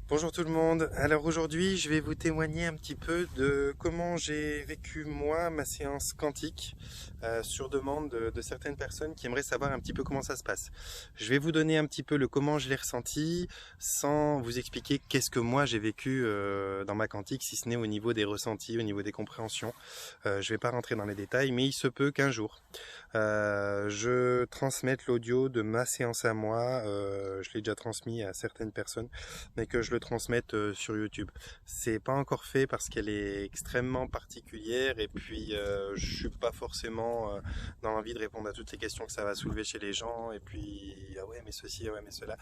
Bonjour tout le monde. Alors aujourd'hui, je vais vous témoigner un petit peu de comment j'ai vécu moi ma séance quantique sur demande de certaines personnes qui aimeraient savoir un petit peu comment ça se passe. Je vais vous donner un petit peu le comment je l'ai ressenti sans vous expliquer qu'est-ce que moi j'ai vécu dans ma quantique, si ce n'est au niveau des ressentis, au niveau des compréhensions. Je vais pas rentrer dans les détails, mais il se peut qu'un jour je transmette l'audio de ma séance à moi. Je l'ai déjà transmis à certaines personnes, mais que je le transmette sur YouTube. C'est pas encore fait parce qu'elle est extrêmement particulière et puis je suis pas forcément dans l'envie de répondre à toutes les questions que ça va soulever chez les gens et puis ah ouais mais ceci, ah ouais mais cela.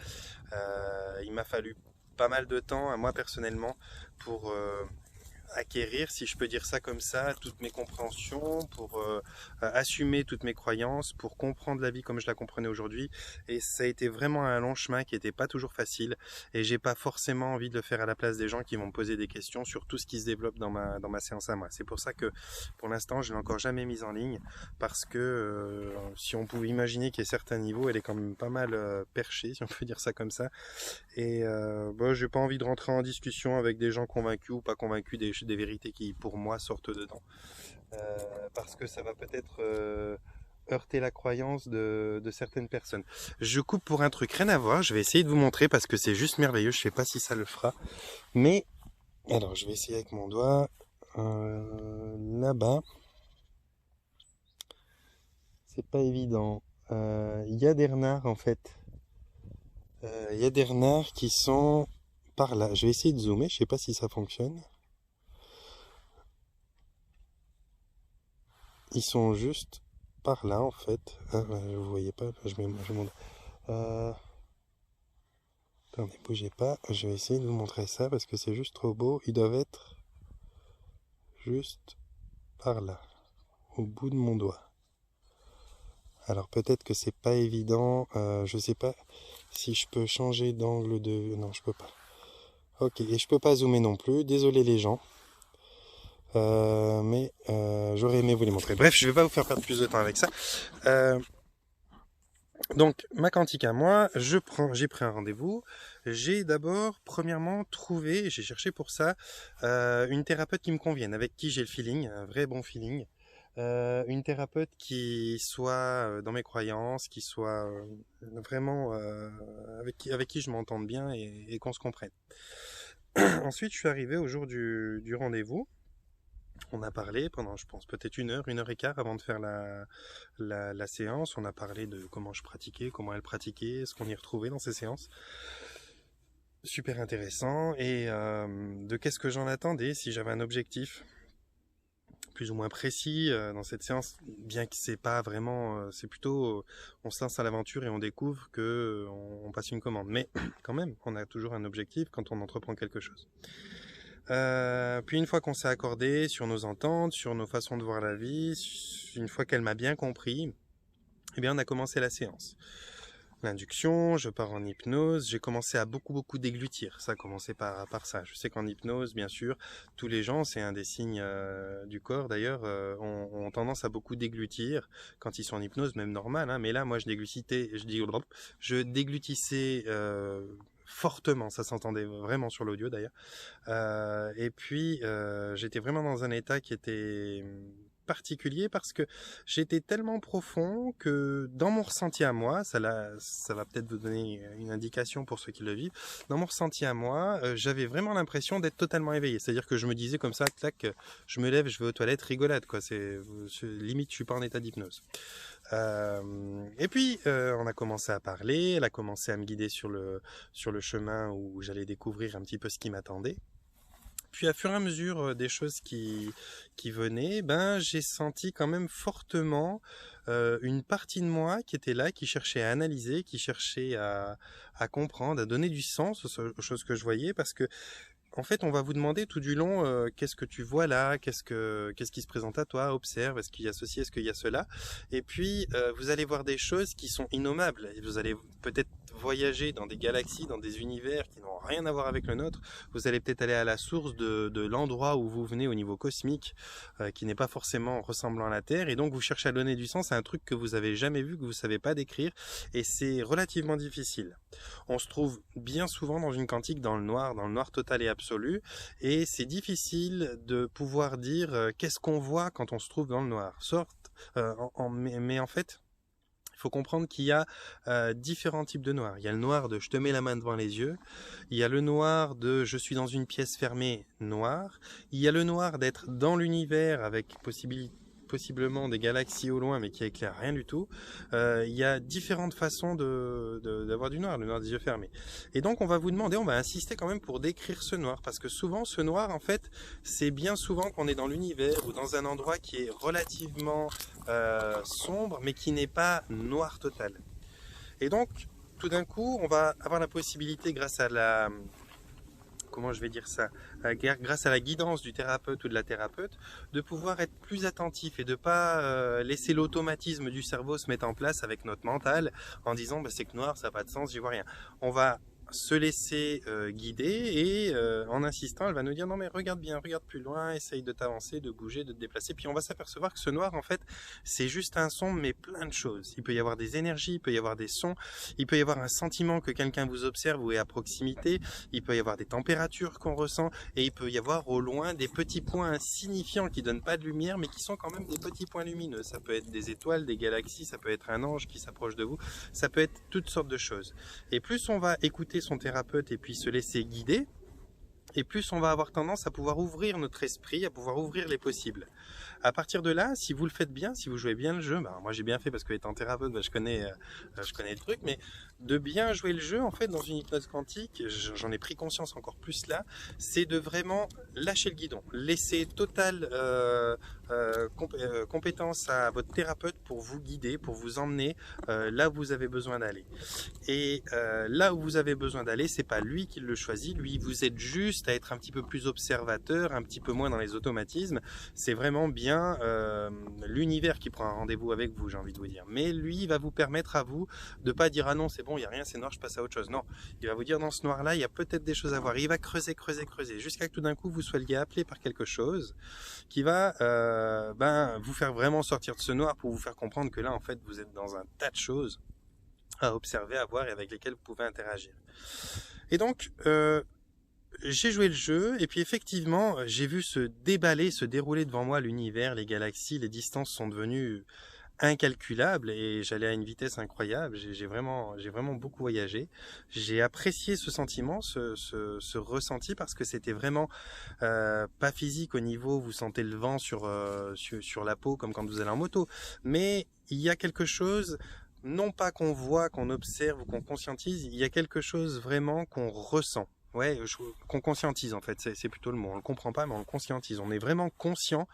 Il m'a fallu pas mal de temps à moi personnellement pour acquérir, si je peux dire ça comme ça, toutes mes compréhensions, pour assumer toutes mes croyances, pour comprendre la vie comme je la comprenais aujourd'hui. Et ça a été vraiment un long chemin qui n'était pas toujours facile. Et j'ai pas forcément envie de le faire à la place des gens qui vont me poser des questions sur tout ce qui se développe dans ma séance à moi. C'est pour ça que pour l'instant, je ne l'ai encore jamais mise en ligne. Parce que si on pouvait imaginer qu'il y a certains niveaux, elle est quand même pas mal perchée, si on peut dire ça comme ça. Et j'ai pas envie de rentrer en discussion avec des gens convaincus ou pas convaincus des vérités qui, pour moi, sortent dedans. Parce que ça va peut-être heurter la croyance de certaines personnes. Je coupe pour un truc rien à voir. Je vais essayer de vous montrer parce que c'est juste merveilleux. Je sais pas si ça le fera. Mais, alors, je vais essayer avec mon doigt. Là-bas, c'est pas évident. Il y a des renards, en fait. Il y a des renards qui sont par là. Je vais essayer de zoomer. Je sais pas si ça fonctionne. Ils sont juste par là en fait. Ah, ouais, vous voyez pas, je montre. Euh, Attendez, bougez pas. Je vais essayer de vous montrer ça parce que c'est juste trop beau. Ils doivent être juste par là, au bout de mon doigt. Alors peut-être que c'est pas évident. Je sais pas si je peux changer d'angle de. Non, je peux pas. Ok, et je peux pas zoomer non plus. Désolé les gens. Mais j'aurais aimé vous les montrer. Bref, je vais pas vous faire perdre plus de temps avec ça. Donc, ma quantique à moi, j'ai pris un rendez-vous. J'ai d'abord, premièrement, trouvé, j'ai cherché pour ça, une thérapeute qui me convienne, avec qui j'ai le feeling, un vrai bon feeling. Une thérapeute qui soit dans mes croyances, qui soit vraiment avec qui je m'entende bien et qu'on se comprenne. Ensuite, je suis arrivé au jour du rendez-vous. On a parlé pendant, je pense, peut-être une heure et quart avant de faire la séance. On a parlé de comment je pratiquais, comment elle pratiquait, ce qu'on y retrouvait dans ces séances. Super intéressant. Et de qu'est-ce que j'en attendais, si j'avais un objectif plus ou moins précis dans cette séance, bien que c'est pas vraiment, c'est plutôt, on se lance à l'aventure et on découvre que on passe une commande. Mais quand même, on a toujours un objectif quand on entreprend quelque chose. Puis une fois qu'on s'est accordé sur nos ententes, sur nos façons de voir la vie, une fois qu'elle m'a bien compris, eh bien on a commencé la séance. L'induction, je pars en hypnose, j'ai commencé à beaucoup déglutir. Ça a commencé par ça. Je sais qu'en hypnose, bien sûr, tous les gens, c'est un des signes du corps d'ailleurs, ont tendance à beaucoup déglutir quand ils sont en hypnose, même normal. Hein, mais là, moi, je déglutissais fortement, ça s'entendait vraiment sur l'audio d'ailleurs. Et puis, j'étais vraiment dans un état qui était particulier parce que j'étais tellement profond que dans mon ressenti à moi, ça va peut-être vous donner une indication pour ceux qui le vivent, dans mon ressenti à moi, j'avais vraiment l'impression d'être totalement éveillé. C'est-à-dire que je me disais comme ça, clac, je me lève, je vais aux toilettes, rigolade, quoi. Limite, je suis pas en état d'hypnose. Et puis, on a commencé à parler, elle a commencé à me guider sur le chemin où j'allais découvrir un petit peu ce qui m'attendait. Puis, à fur et à mesure des choses qui venaient, ben, j'ai senti quand même fortement une partie de moi qui était là, qui cherchait à analyser, qui cherchait à comprendre, à donner du sens aux choses que je voyais, parce que en fait, on va vous demander tout du long qu'est-ce que tu vois là, qu'est-ce qui se présente à toi, observe, est-ce qu'il y a ceci, est-ce qu'il y a cela, et puis vous allez voir des choses qui sont innommables. Et vous allez peut-être voyager dans des galaxies, dans des univers qui n'ont rien à voir avec le nôtre. Vous allez peut-être aller à la source de l'endroit où vous venez au niveau cosmique, qui n'est pas forcément ressemblant à la Terre, et donc vous cherchez à donner du sens à un truc que vous avez jamais vu, que vous savez pas décrire, et c'est relativement difficile. On se trouve bien souvent dans une quantique dans le noir total et absolu, et c'est difficile de pouvoir dire qu'est-ce qu'on voit quand on se trouve dans le noir. Mais en fait, il faut comprendre qu'il y a différents types de noir. Il y a le noir de je te mets la main devant les yeux. Il y a le noir de je suis dans une pièce fermée, noir. Il y a le noir d'être dans l'univers avec possiblement des galaxies au loin mais qui éclairent rien du tout. Il y a différentes façons d'avoir du noir, le noir des yeux fermés. Et donc on va vous demander, on va insister quand même pour décrire ce noir, parce que souvent ce noir en fait, c'est bien souvent qu'on est dans l'univers ou dans un endroit qui est relativement sombre mais qui n'est pas noir total. Et donc tout d'un coup on va avoir la possibilité, grâce à la... comment je vais dire ça, grâce à la guidance du thérapeute ou de la thérapeute, de pouvoir être plus attentif et de pas laisser l'automatisme du cerveau se mettre en place avec notre mental en disant bah, c'est que noir, ça n'a pas de sens, j'y vois rien. On va se laisser guider et en insistant, elle va nous dire non mais regarde bien, regarde plus loin, essaye de t'avancer, de bouger, de te déplacer, puis on va s'apercevoir que ce noir en fait c'est juste un son mais plein de choses. Il peut y avoir des énergies, il peut y avoir des sons, il peut y avoir un sentiment que quelqu'un vous observe ou est à proximité, il peut y avoir des températures qu'on ressent et il peut y avoir au loin des petits points insignifiants qui donnent pas de lumière mais qui sont quand même des petits points lumineux. Ça peut être des étoiles, des galaxies, ça peut être un ange qui s'approche de vous, ça peut être toutes sortes de choses. Et plus on va écouter son thérapeute et puis se laisser guider, et plus on va avoir tendance à pouvoir ouvrir notre esprit, à pouvoir ouvrir les possibles. À partir de là, si vous le faites bien, si vous jouez bien le jeu, bah moi j'ai bien fait parce que étant thérapeute, bah, je connais le truc, mais de bien jouer le jeu, en fait, dans une hypnose quantique, j'en ai pris conscience encore plus là, c'est de vraiment lâcher le guidon, laisser totale compétence à votre thérapeute pour vous guider, pour vous emmener là où vous avez besoin d'aller. Et là où vous avez besoin d'aller, c'est pas lui qui le choisit, lui vous êtes juste à être un petit peu plus observateur, un petit peu moins dans les automatismes. C'est vraiment bien l'univers qui prend un rendez-vous avec vous, j'ai envie de vous dire. Mais lui, il va vous permettre à vous de pas dire ah non c'est bon, il y a rien, c'est noir, je passe à autre chose. Non, il va vous dire dans ce noir là, il y a peut-être des choses à voir. Et il va creuser, jusqu'à que tout d'un coup vous soyez appelé par quelque chose qui va vous faire vraiment sortir de ce noir pour vous faire comprendre que là en fait vous êtes dans un tas de choses à observer, à voir et avec lesquelles vous pouvez interagir. Et donc j'ai joué le jeu et puis effectivement j'ai vu se dérouler devant moi l'univers, les galaxies, les distances sont devenues incalculables et j'allais à une vitesse incroyable. J'ai vraiment beaucoup voyagé. J'ai apprécié ce sentiment, ce ressenti parce que c'était vraiment pas physique au niveau où vous sentez le vent sur la peau comme quand vous allez en moto, mais il y a quelque chose, non pas qu'on voit, qu'on observe ou qu'on conscientise, il y a quelque chose vraiment qu'on ressent. Ouais, qu'on conscientise en fait, c'est plutôt le mot. On le comprend pas, mais on le conscientise. On est vraiment conscient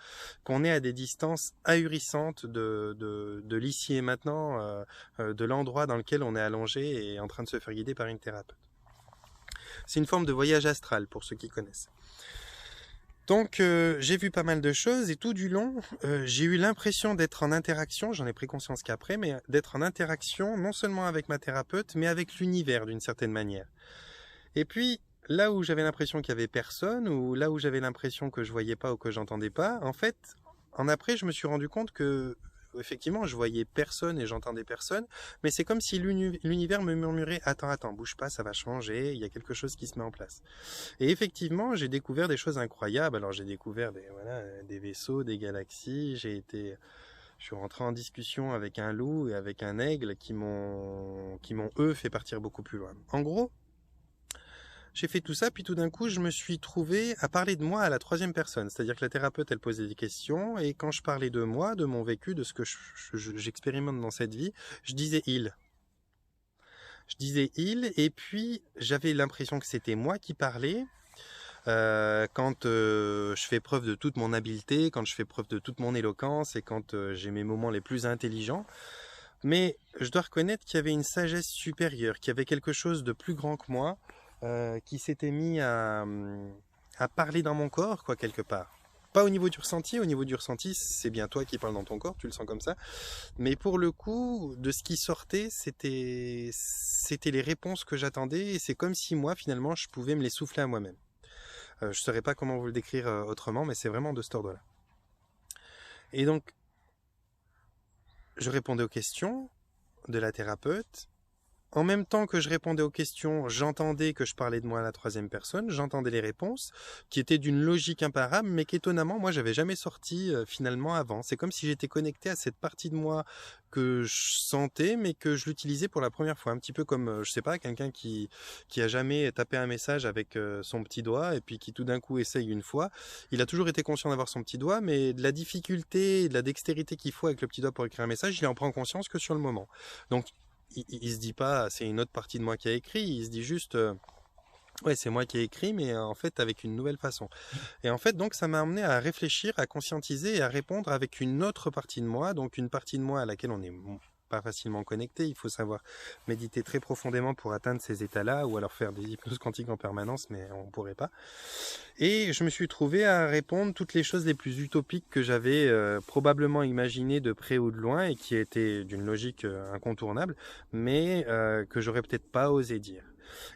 qu'on est à des distances ahurissantes de l'ici et maintenant, de l'endroit dans lequel on est allongé et en train de se faire guider par une thérapeute. C'est une forme de voyage astral pour ceux qui connaissent. Donc j'ai vu pas mal de choses et tout du long, j'ai eu l'impression d'être en interaction, j'en ai pris conscience qu'après, mais d'être en interaction non seulement avec ma thérapeute, mais avec l'univers d'une certaine manière. Et puis, là où j'avais l'impression qu'il y avait personne, ou là où j'avais l'impression que je voyais pas ou que j'entendais pas, en fait, en après, je me suis rendu compte que, effectivement, je voyais personne et j'entendais personne, mais c'est comme si l'univers me murmurait « Attends, bouge pas, ça va changer, il y a quelque chose qui se met en place. » Et effectivement, j'ai découvert des choses incroyables. Alors, j'ai découvert des vaisseaux, des galaxies, je suis rentré en discussion avec un loup et avec un aigle qui m'ont eux, fait partir beaucoup plus loin. En gros, j'ai fait tout ça, puis tout d'un coup, je me suis trouvé à parler de moi à la troisième personne. C'est-à-dire que la thérapeute, elle posait des questions, et quand je parlais de moi, de mon vécu, de ce que j'expérimente dans cette vie, je disais « il ». Je disais « il », et puis j'avais l'impression que c'était moi qui parlais. Quand je fais preuve de toute mon habileté, quand je fais preuve de toute mon éloquence, et quand j'ai mes moments les plus intelligents. Mais je dois reconnaître qu'il y avait une sagesse supérieure, qu'il y avait quelque chose de plus grand que moi, qui s'était mis à parler dans mon corps, quoi, quelque part. Pas au niveau du ressenti, c'est bien toi qui parles dans ton corps, tu le sens comme ça. Mais pour le coup, de ce qui sortait, c'était les réponses que j'attendais et c'est comme si moi, finalement, je pouvais me les souffler à moi-même. Je ne saurais pas comment vous le décrire autrement, mais c'est vraiment de cet ordre-là. Et donc, je répondais aux questions de la thérapeute. En même temps que je répondais aux questions, j'entendais que je parlais de moi à la troisième personne, j'entendais les réponses, qui étaient d'une logique imparable, mais qu'étonnamment, moi, j'avais jamais sorti finalement avant. C'est comme si j'étais connecté à cette partie de moi que je sentais, mais que je l'utilisais pour la première fois. Un petit peu comme, je sais pas, quelqu'un qui a jamais tapé un message avec son petit doigt, et puis qui tout d'un coup essaye une fois. Il a toujours été conscient d'avoir son petit doigt, mais de la difficulté, de la dextérité qu'il faut avec le petit doigt pour écrire un message, il en prend conscience que sur le moment. Donc, il se dit pas c'est une autre partie de moi qui a écrit, il se dit juste ouais c'est moi qui ai écrit mais en fait avec une nouvelle façon. Et en fait donc ça m'a amené à réfléchir, à conscientiser et à répondre avec une autre partie de moi, donc une partie de moi à laquelle on est pas facilement connecté, il faut savoir méditer très profondément pour atteindre ces états-là ou alors faire des hypnoses quantiques en permanence mais on pourrait pas. Et je me suis trouvé à répondre toutes les choses les plus utopiques que j'avais probablement imaginées de près ou de loin et qui étaient d'une logique incontournable, mais que j'aurais peut-être pas osé dire.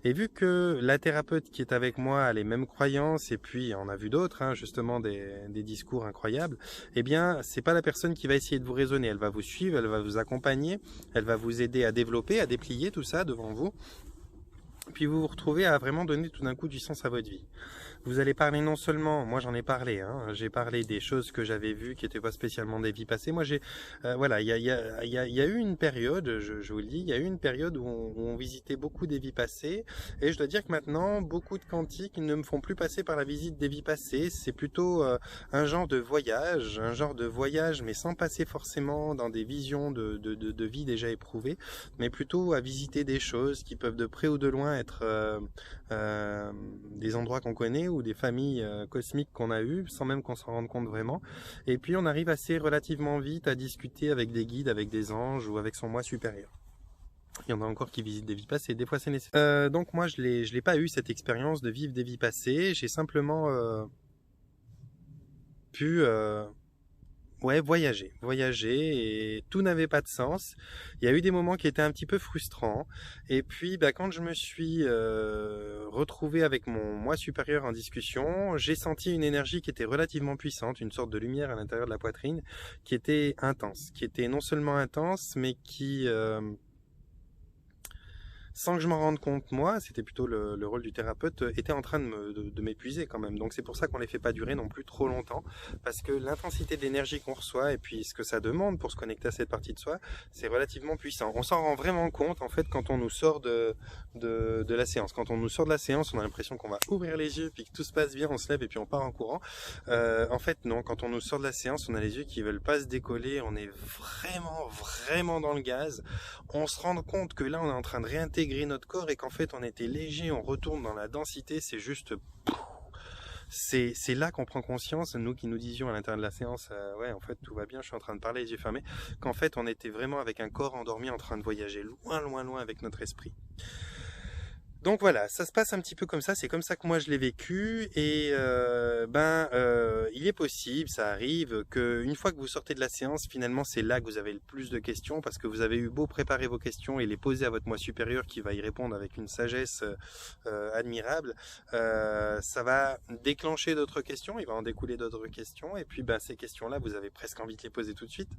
Et vu que la thérapeute qui est avec moi a les mêmes croyances, et puis on a vu d'autres, hein, justement des discours incroyables, eh bien c'est pas la personne qui va essayer de vous raisonner, elle va vous suivre, elle va vous accompagner, elle va vous aider à développer, à déplier tout ça devant vous, puis vous vous retrouvez à vraiment donner tout d'un coup du sens à votre vie. Vous allez parler non seulement, moi j'en ai parlé, hein, j'ai parlé des choses que j'avais vues qui n'étaient pas spécialement des vies passées. Moi voilà, il y a eu une période, je vous le dis, il y a eu une période où on visitait beaucoup des vies passées, et je dois dire que maintenant, beaucoup de quantiques ne me font plus passer par la visite des vies passées. C'est plutôt un genre de voyage, mais sans passer forcément dans des visions de vie déjà éprouvées, mais plutôt à visiter des choses qui peuvent de près ou de loin être des endroits qu'on connaît ou des familles cosmiques qu'on a eues sans même qu'on s'en rende compte vraiment. Et puis on arrive assez relativement vite à discuter avec des guides, avec des anges ou avec son moi supérieur. Il y en a encore qui visitent des vies passées, des fois c'est nécessaire. Donc moi je l'ai pas eu cette expérience de vivre des vies passées, j'ai simplement pu ouais, voyager et tout n'avait pas de sens. Il y a eu des moments qui étaient un petit peu frustrants. Et puis, bah, quand je me suis retrouvé avec mon moi supérieur en discussion, j'ai senti une énergie qui était relativement puissante, une sorte de lumière à l'intérieur de la poitrine, qui était intense, qui était non seulement intense, mais qui sans que je m'en rende compte, moi, c'était plutôt le rôle du thérapeute, était en train de m'épuiser quand même. Donc c'est pour ça qu'on les fait pas durer non plus trop longtemps, parce que l'intensité de l'énergie qu'on reçoit et puis ce que ça demande pour se connecter à cette partie de soi, c'est relativement puissant. On s'en rend vraiment compte en fait quand on nous sort de la séance. Quand on nous sort de la séance, on a l'impression qu'on va ouvrir les yeux, puis que tout se passe bien, on se lève et puis on part en courant. En fait non, quand on nous sort de la séance, on a les yeux qui veulent pas se décoller, on est vraiment dans le gaz. On se rend compte que là on est en train de réintégrer notre corps et qu'en fait on était léger, on retourne dans la densité, c'est juste c'est là qu'on prend conscience, nous qui nous disions à l'intérieur de la séance ouais en fait tout va bien, je suis en train de parler les yeux fermés, qu'en fait on était vraiment avec un corps endormi en train de voyager loin avec notre esprit. Donc voilà, ça se passe un petit peu comme ça, c'est comme ça que moi je l'ai vécu et il est possible, ça arrive, que une fois que vous sortez de la séance, finalement c'est là que vous avez le plus de questions parce que vous avez eu beau préparer vos questions et les poser à votre moi supérieur qui va y répondre avec une sagesse admirable, ça va déclencher d'autres questions, il va en découler d'autres questions et puis ces questions-là vous avez presque envie de les poser tout de suite.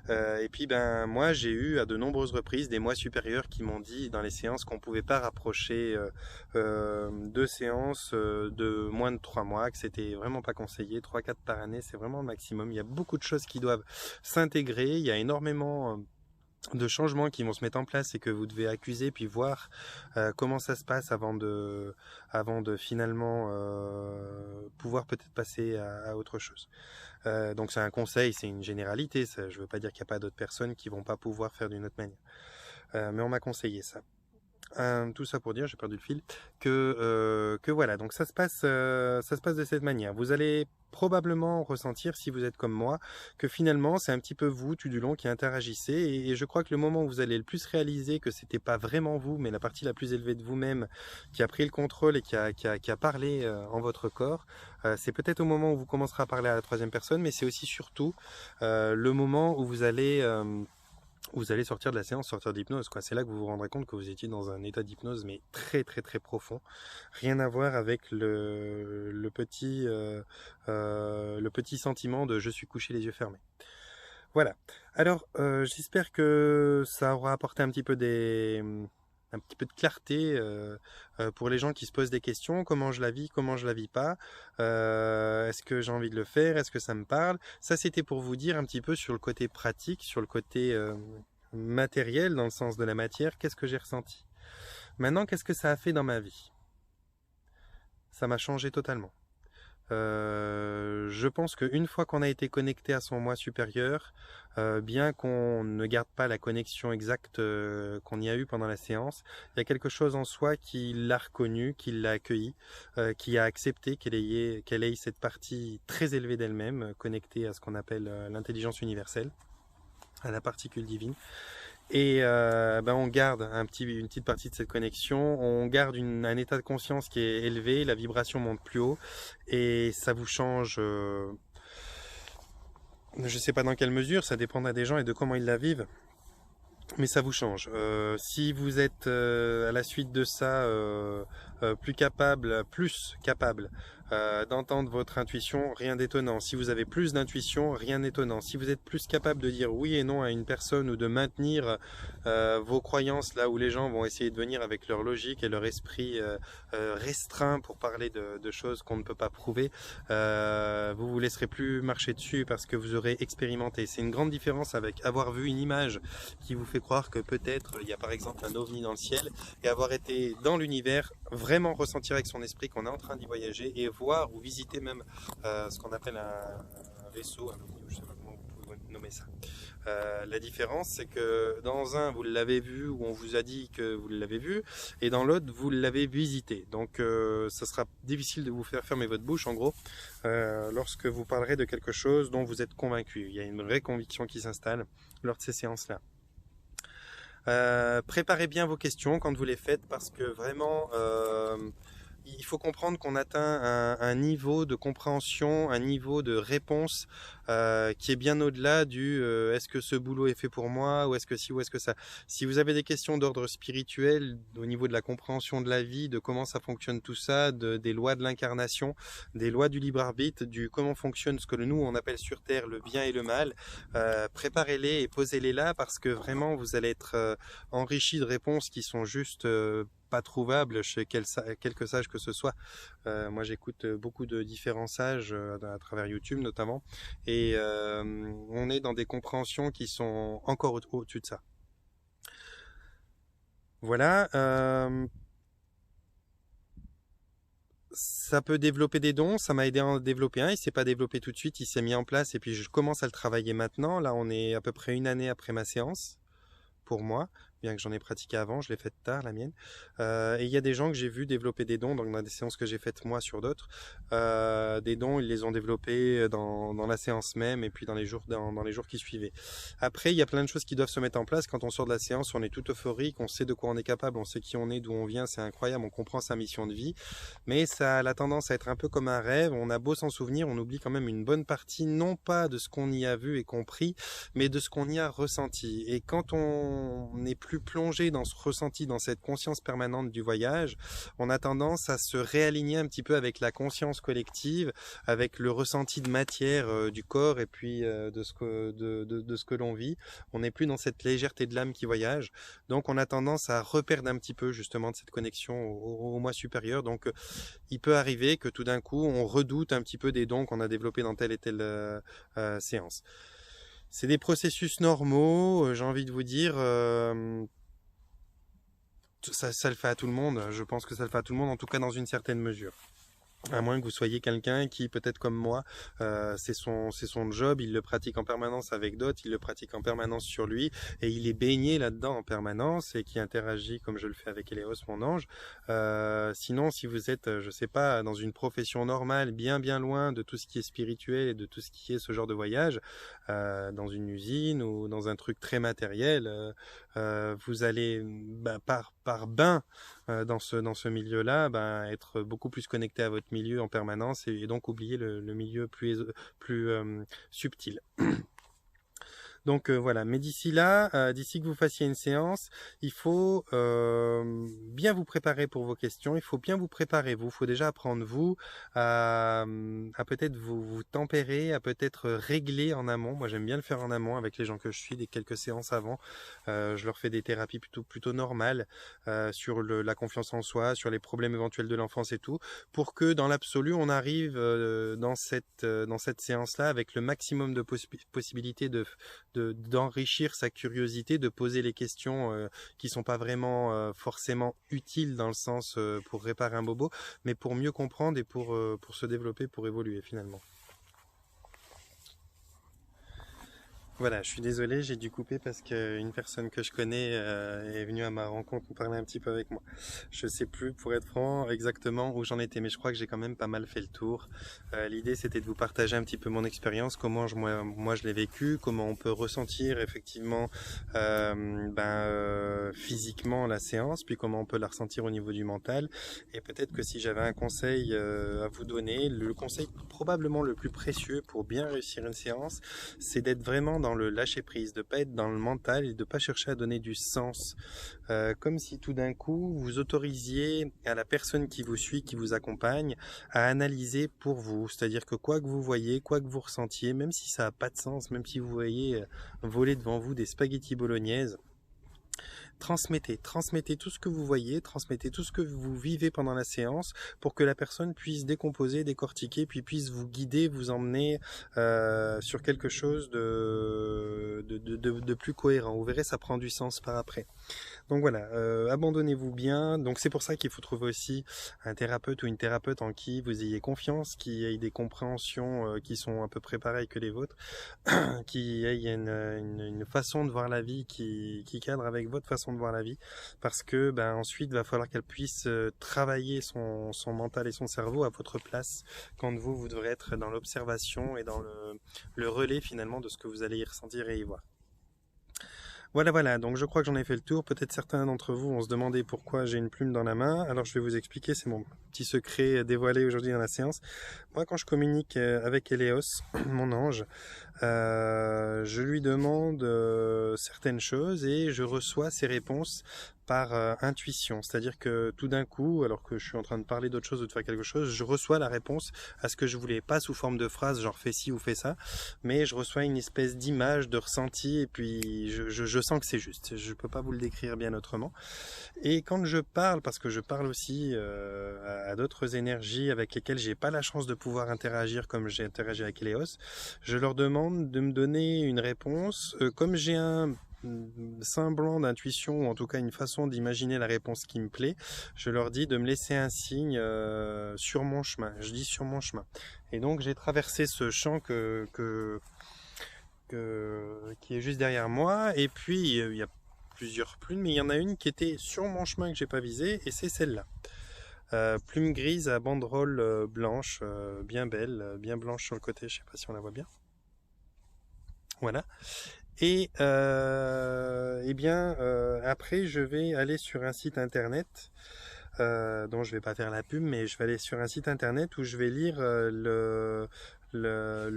Et puis moi j'ai eu à de nombreuses reprises des moi supérieurs qui m'ont dit dans les séances qu'on pouvait pas rapprocher deux séances de moins de 3 mois, que c'était vraiment pas conseillé, 3-4 par année c'est vraiment le maximum. Il y a beaucoup de choses qui doivent s'intégrer, il y a énormément de changements qui vont se mettre en place et que vous devez accuser puis voir comment ça se passe avant de finalement pouvoir peut-être passer à autre chose. Donc c'est un conseil, c'est une généralité, ça, je veux pas dire qu'il n'y a pas d'autres personnes qui vont pas pouvoir faire d'une autre manière, mais on m'a conseillé ça. Tout ça pour dire, j'ai perdu le fil, que voilà, donc ça se passe de cette manière. Vous allez probablement ressentir, si vous êtes comme moi, que finalement c'est un petit peu vous tout du long qui interagissez, et je crois que le moment où vous allez le plus réaliser que c'était pas vraiment vous, mais la partie la plus élevée de vous-même qui a pris le contrôle et qui a parlé en votre corps, c'est peut-être au moment où vous commencerez à parler à la troisième personne, mais c'est aussi surtout le moment où vous allez sortir de la séance, sortir d'hypnose, quoi. C'est là que vous vous rendrez compte que vous étiez dans un état d'hypnose, mais très très très profond. Rien à voir avec le petit sentiment de je suis couché les yeux fermés. Voilà. Alors, j'espère que ça aura apporté un petit peu de clarté pour les gens qui se posent des questions. Comment je la vis, comment je la vis pas. Est-ce que j'ai envie de le faire? Est-ce que ça me parle? Ça, c'était pour vous dire un petit peu sur le côté pratique, sur le côté matériel, dans le sens de la matière, qu'est-ce que j'ai ressenti. Maintenant, qu'est-ce que ça a fait dans ma vie? Ça m'a changé totalement. Je pense qu'une fois qu'on a été connecté à son moi supérieur, bien qu'on ne garde pas la connexion exacte qu'on y a eu pendant la séance, il y a quelque chose en soi qui l'a reconnu, qui l'a accueilli, qui a accepté qu'elle ait cette partie très élevée d'elle-même, connectée à ce qu'on appelle l'intelligence universelle, à la particule divine. Et on garde une petite partie de cette connexion, on garde un état de conscience qui est élevé, la vibration monte plus haut et ça vous change, je ne sais pas dans quelle mesure, ça dépendra des gens et de comment ils la vivent, mais ça vous change. Si vous êtes à la suite de ça plus capable d'entendre votre intuition, rien d'étonnant. Si vous avez plus d'intuition, rien d'étonnant. Si vous êtes plus capable de dire oui et non à une personne ou de maintenir vos croyances là où les gens vont essayer de venir avec leur logique et leur esprit restreint pour parler de choses qu'on ne peut pas prouver, vous vous laisserez plus marcher dessus parce que vous aurez expérimenté. C'est une grande différence avec avoir vu une image qui vous fait croire que peut-être il y a par exemple un ovni dans le ciel et avoir été dans l'univers, vraiment ressentir avec son esprit qu'on est en train d'y voyager et voir ou visiter même ce qu'on appelle un vaisseau, un ovni, je sais pas comment vous pouvez nommer ça. La différence, c'est que dans un, vous l'avez vu ou on vous a dit que vous l'avez vu, et dans l'autre, vous l'avez visité. Donc, ça sera difficile de vous faire fermer votre bouche, en gros, lorsque vous parlerez de quelque chose dont vous êtes convaincu. Il y a une vraie conviction qui s'installe lors de ces séances-là. Préparez bien vos questions quand vous les faites parce que vraiment il faut comprendre qu'on atteint un niveau de compréhension, un niveau de réponse qui est bien au-delà du est-ce que ce boulot est fait pour moi ou est-ce que si ou est-ce que ça. Si vous avez des questions d'ordre spirituel au niveau de la compréhension de la vie, de comment ça fonctionne tout ça, des lois de l'incarnation, des lois du libre arbitre, du comment fonctionne ce que nous on appelle sur Terre le bien et le mal, préparez-les et posez-les là parce que vraiment vous allez être enrichi de réponses qui sont juste pas trouvables chez quelques sages que ce soit. Moi j'écoute beaucoup de différents sages à travers YouTube notamment et on est dans des compréhensions qui sont encore au-dessus de ça. Voilà. Ça peut développer des dons, ça m'a aidé à en développer un, il s'est pas développé tout de suite, il s'est mis en place et puis je commence à le travailler maintenant. Là on est à peu près une année après ma séance, pour moi, bien que j'en ai pratiqué avant, je l'ai faite tard, la mienne. Et il y a des gens que j'ai vu développer des dons dans des séances que j'ai faites moi sur d'autres. Des dons, ils les ont développés dans la séance même et puis dans les jours qui suivaient. Après, il y a plein de choses qui doivent se mettre en place. Quand on sort de la séance, on est tout euphorique, on sait de quoi on est capable, on sait qui on est, d'où on vient, c'est incroyable, on comprend sa mission de vie. Mais ça a la tendance à être un peu comme un rêve. On a beau s'en souvenir, on oublie quand même une bonne partie, non pas de ce qu'on y a vu et compris, mais de ce qu'on y a ressenti. Et quand on n'est plus plongé dans ce ressenti, dans cette conscience permanente du voyage, on a tendance à se réaligner un petit peu avec la conscience collective, avec le ressenti de matière du corps et puis de ce que l'on vit. On n'est plus dans cette légèreté de l'âme qui voyage. Donc on a tendance à reperdre un petit peu justement de cette connexion au moi supérieur. Donc il peut arriver que tout d'un coup on redoute un petit peu des dons qu'on a développés dans telle et telle séance. C'est des processus normaux, j'ai envie de vous dire, ça le fait à tout le monde, je pense que ça le fait à tout le monde, en tout cas dans une certaine mesure. À moins que vous soyez quelqu'un qui, peut-être comme moi, c'est son job, il le pratique en permanence avec d'autres, il le pratique en permanence sur lui, et il est baigné là-dedans en permanence, et qui interagit comme je le fais avec Eleos, mon ange. Sinon, si vous êtes, je sais pas, dans une profession normale, bien bien loin de tout ce qui est spirituel et de tout ce qui est ce genre de voyage, dans une usine ou dans un truc très matériel, vous allez, par bain, dans ce milieu-là, être beaucoup plus connecté à votre milieu en permanence et donc oublier le milieu plus subtil. Donc voilà, mais d'ici là, d'ici que vous fassiez une séance, il faut bien vous préparer pour vos questions, il faut bien vous préparer, il faut déjà apprendre vous à peut-être vous tempérer, à peut-être régler en amont. Moi j'aime bien le faire en amont avec les gens que je suis, des quelques séances avant. Je leur fais des thérapies plutôt normales sur la confiance en soi, sur les problèmes éventuels de l'enfance et tout, pour que dans l'absolu on arrive dans cette séance-là avec le maximum de possibilités d'enrichir sa curiosité, de poser les questions qui sont pas vraiment forcément utiles dans le sens pour réparer un bobo, mais pour mieux comprendre et pour se développer, pour évoluer finalement. Voilà, je suis désolé, j'ai dû couper parce qu'une personne que je connais est venue à ma rencontre pour parler un petit peu avec moi. Je sais plus, pour être franc, exactement où j'en étais, mais je crois que j'ai quand même pas mal fait le tour. L'idée, c'était de vous partager un petit peu mon expérience, comment moi je l'ai vécu, comment on peut ressentir effectivement physiquement la séance, puis comment on peut la ressentir au niveau du mental. Et peut-être que si j'avais un conseil à vous donner, le conseil probablement le plus précieux pour bien réussir une séance, c'est d'être vraiment dans le lâcher prise, de pas être dans le mental et de pas chercher à donner du sens. Comme si tout d'un coup vous autorisiez à la personne qui vous suit, qui vous accompagne, à analyser pour vous. C'est-à-dire que quoi que vous voyez, quoi que vous ressentiez, même si ça n'a pas de sens, même si vous voyez voler devant vous des spaghettis bolognaises, transmettez tout ce que vous voyez, transmettez tout ce que vous vivez pendant la séance pour que la personne puisse décomposer, décortiquer, puis puisse vous guider, vous emmener sur quelque chose de plus cohérent. Vous verrez, ça prend du sens par après. Donc voilà, abandonnez-vous bien. Donc c'est pour ça qu'il faut trouver aussi un thérapeute ou une thérapeute en qui vous ayez confiance, qui ait des compréhensions qui sont à peu près pareilles que les vôtres, qui ait une façon de voir la vie qui cadre avec votre façon de voir la vie, parce que ensuite il va falloir qu'elle puisse travailler son mental et son cerveau à votre place, quand vous devrez être dans l'observation et dans le relais finalement de ce que vous allez y ressentir et y voir. Voilà, donc je crois que j'en ai fait le tour. Peut-être certains d'entre vous vont se demander pourquoi j'ai une plume dans la main. Alors je vais vous expliquer, c'est mon petit secret dévoilé aujourd'hui dans la séance. Moi, quand je communique avec Eleos, mon ange, je lui demande certaines choses et je reçois ses réponses par intuition. C'est-à-dire que tout d'un coup, alors que je suis en train de parler d'autre chose ou de faire quelque chose, je reçois la réponse à ce que je voulais, pas sous forme de phrase genre fais ci ou fais ça, mais je reçois une espèce d'image, de ressenti, et puis je sens que c'est juste. Je peux pas vous le décrire bien autrement. Et quand je parle, parce que je parle aussi à d'autres énergies avec lesquelles j'ai pas la chance de pouvoir interagir comme j'ai interagi avec Eleos, je leur demande de me donner une réponse. Comme j'ai un semblant d'intuition, ou en tout cas une façon d'imaginer la réponse qui me plaît, je leur dis de me laisser un signe sur mon chemin. Je dis sur mon chemin. Et donc j'ai traversé ce champ qui est juste derrière moi, et puis il y a plusieurs plumes, mais il y en a une qui était sur mon chemin que j'ai pas visée, et c'est celle-là. Plume grise à banderole blanche, bien belle, bien blanche sur le côté, je sais pas si on la voit bien. Voilà. Et après je vais aller sur un site internet dont je vais pas faire la pub, mais je vais aller sur un site internet où je vais lire le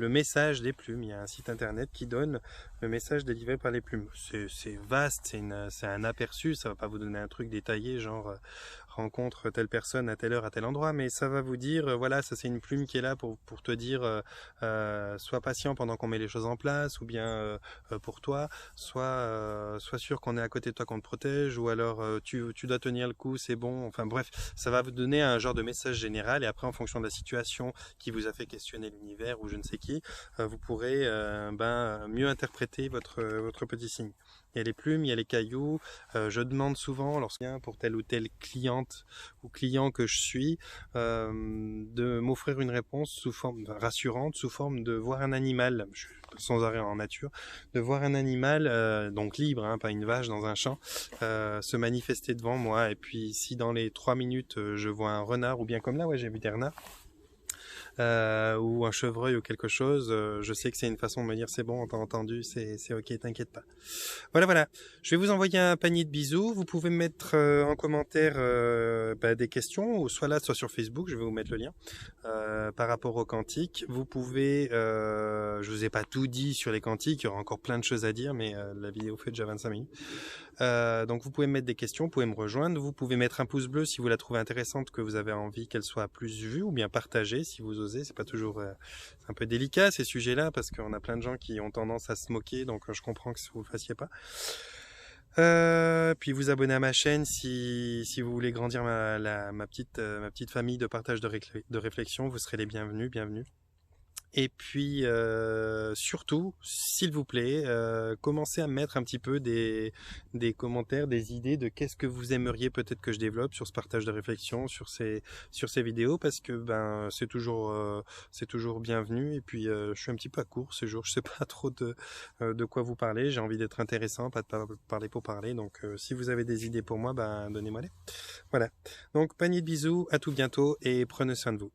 message des plumes. Il y a un site internet qui donne le message délivré par les plumes. C'est vaste, c'est un aperçu, ça va pas vous donner un truc détaillé genre rencontre telle personne à telle heure à tel endroit, mais ça va vous dire voilà, ça c'est une plume qui est là pour te dire sois patient pendant qu'on met les choses en place, ou bien pour toi, sois sûr qu'on est à côté de toi, qu'on te protège, ou alors tu dois tenir le coup, c'est bon. Enfin bref, ça va vous donner un genre de message général, et après en fonction de la situation qui vous a fait questionner l'univers ou je ne sais qui, vous pourrez mieux interpréter votre petit signe. Il y a les plumes, il y a les cailloux. Je demande souvent, lorsqu'il pour telle ou telle cliente ou client que je suis, de m'offrir une réponse sous forme rassurante, sous forme de voir un animal, je suis sans arrêt en nature, de voir un animal, donc libre, hein, pas une vache dans un champ, se manifester devant moi. Et puis si dans les 3 minutes je vois un renard, ou bien comme là, ouais, j'ai vu des renards, ou un chevreuil ou quelque chose, je sais que c'est une façon de me dire c'est bon, on t'a entendu, c'est ok, t'inquiète pas. Voilà. Je vais vous envoyer un panier de bisous. Vous pouvez me mettre en commentaire des questions, ou soit là, soit sur Facebook, je vais vous mettre le lien, par rapport aux cantiques. Vous pouvez, je vous ai pas tout dit sur les cantiques, il y aura encore plein de choses à dire, mais la vidéo fait déjà 25 minutes. Donc vous pouvez me mettre des questions, vous pouvez me rejoindre, vous pouvez mettre un pouce bleu si vous la trouvez intéressante, que vous avez envie qu'elle soit plus vue, ou bien partagée si vous osez. C'est pas toujours, c'est un peu délicat ces sujets-là, parce qu'on a plein de gens qui ont tendance à se moquer, donc je comprends que vous le fassiez pas. Puis vous abonner à ma chaîne si vous voulez grandir ma petite famille de partage de réflexion, vous serez les bienvenus. Et puis surtout, s'il vous plaît, commencez à mettre un petit peu des commentaires, des idées de qu'est-ce que vous aimeriez peut-être que je développe sur ce partage de réflexion, sur ces vidéos, parce que c'est toujours bienvenu. Et puis je suis un petit peu à court ce jour, je sais pas trop de quoi vous parler. J'ai envie d'être intéressant, pas de parler pour parler. Donc si vous avez des idées pour moi, donnez-moi-les. Voilà. Donc panier de bisous, à tout bientôt et prenez soin de vous.